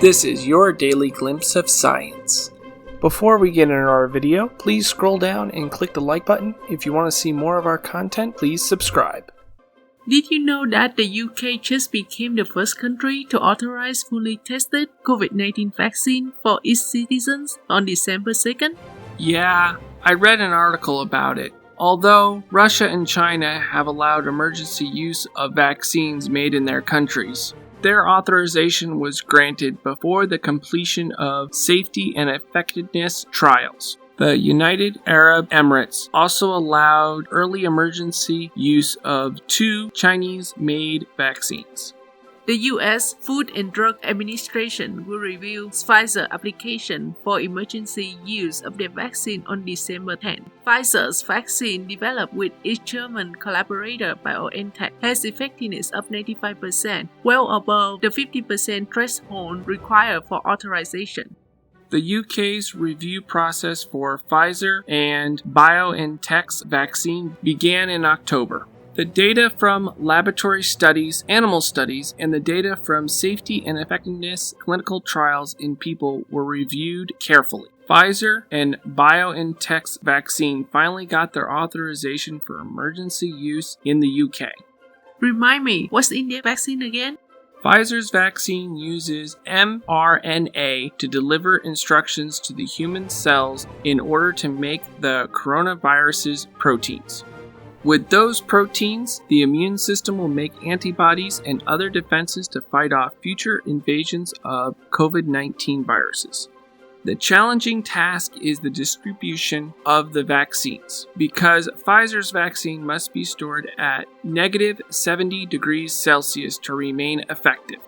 This is your daily glimpse of science. Before we get into our video, please scroll down and click the like button. If you want to see more of our content, please subscribe. Did you know that the UK just became the first country to authorize fully tested COVID-19 vaccine for its citizens on December 2nd? Yeah, I read an article about it. Although Russia and China have allowed emergency use of vaccines made in their countries, their authorization was granted before the completion of safety and effectiveness trials. The United Arab Emirates also allowed early emergency use of 2 Chinese-made vaccines. The U.S. Food and Drug Administration will review Pfizer application for emergency use of their vaccine on December 10. Pfizer's vaccine, developed with its German collaborator BioNTech, has effectiveness of 95%, well above the 50% threshold required for authorization. The UK's review process for Pfizer and BioNTech's vaccine began in October. The data from laboratory studies, animal studies, and the data from safety and effectiveness clinical trials in people were reviewed carefully. Pfizer and BioNTech's vaccine finally got their authorization for emergency use in the UK. Remind me, what's in their vaccine again? Pfizer's vaccine uses mRNA to deliver instructions to the human cells in order to make the coronavirus's proteins. With those proteins, the immune system will make antibodies and other defenses to fight off future invasions of COVID-19 viruses. The challenging task is the distribution of the vaccines, because Pfizer's vaccine must be stored at -70 degrees Celsius to remain effective.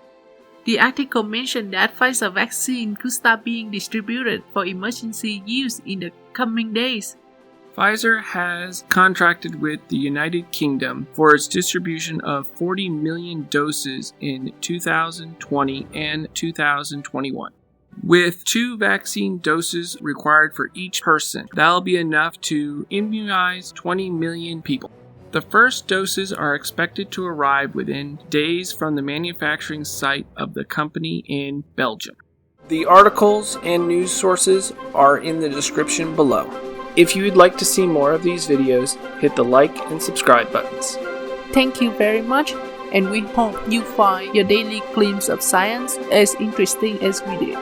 The article mentioned that Pfizer vaccine could start being distributed for emergency use in the coming days. Pfizer has contracted with the United Kingdom for its distribution of 40 million doses in 2020 and 2021. With 2 vaccine doses required for each person, that'll be enough to immunize 20 million people. The first doses are expected to arrive within days from the manufacturing site of the company in Belgium. The articles and news sources are in the description below. If you would like to see more of these videos, hit the like and subscribe buttons. Thank you very much, and we hope you find your daily glimpse of science as interesting as we did.